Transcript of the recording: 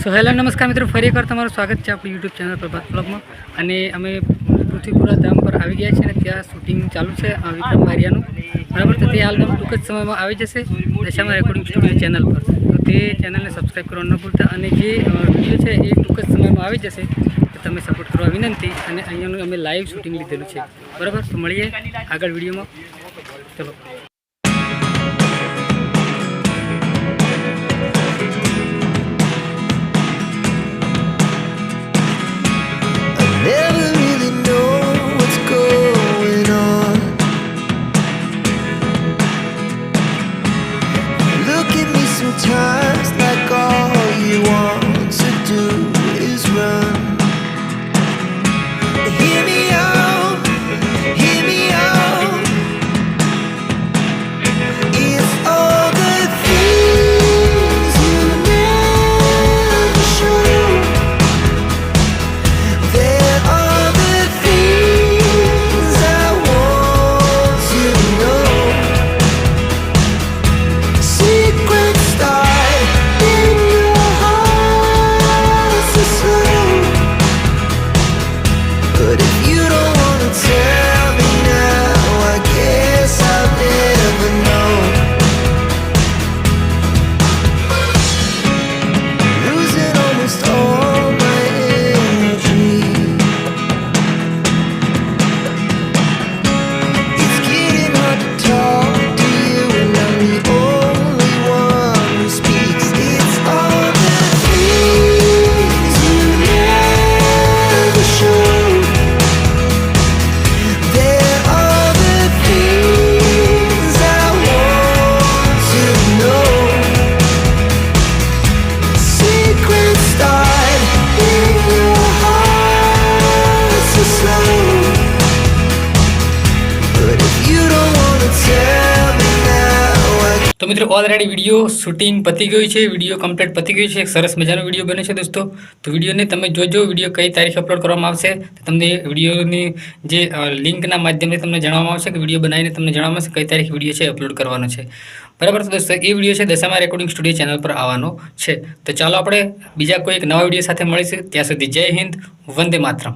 So hello નમસ્કાર મિત્રો, ફરી એકવાર તમારું સ્વાગત છે આપણી યુટ્યુબ ચેનલ પ્રભાત બ્લોગમાં. અને અમે પૃથ્વીપુરા ધામ પર આવી ગયા છીએ અને ત્યાં શૂટિંગ ચાલુ છે વિક્રમ બારિયાનું, બરાબર. તો તે આલ્બમ ટૂંક જ સમયમાં આવી જશે દશામાં રેકોર્ડિંગ સ્ટુડિયો ચેનલ પર. તો તે ચેનલને સબસ્ક્રાઈબ કરવાનું ન ભૂલતા, અને જે વિડીયો છે એ ટૂંક જ સમયમાં આવી જશે. તો તમે સપોર્ટ કરવા વિનંતી. અને અહીંયાનું અમે લાઈવ શૂટિંગ લીધેલું છે, બરાબર. તો મળીએ આગળ વિડીયોમાં. ચલો. Never really know what's going on. Look at me sometimes like all you want to do is run. Hear me out, hear me out. It's all the things you never show. There are the things I want to know. Secrets start in your heart so slow. But if you don't wanna tell me now, I guess I'll never know. Losing almost all my energy. It's getting hard to talk to you, and I'm the only one who speaks. It's all the things you never show. There are the things I want to know. Secrets start in your heart so slow. But if you don't wanna tell me now, તો મિત્રો already video shooting પતી ગયું છે, video complete પતી ગયું છે. એક સરસ મજાનો વિડીયો બને છે દોસ્તો. તો વિડીયોને તમે જોજો, વિડીયો કઈ તારીખે અપલોડ કરવામાં આવશે તો તમને વિડીયોની જે લિંકના માધ્યમથી તમને જણાવવામાં આવશે કે વિડીયો બનાવીને તમને જણાવવામાં આવશે કઈ તારીખે વિડીયો છે અપલોડ કરવાનો છે, બરાબર. તો દોસ્તો એ વિડીયો છે દશામાં રેકોર્ડિંગ સ્ટુડિયો ચેનલ પર આવવાનો છે. તો ચાલો આપણે બીજા કોઈ એક નવા વિડીયો સાથે મળીશું. ત્યાં સુધી જય હિન્દ, વંદે માતરમ.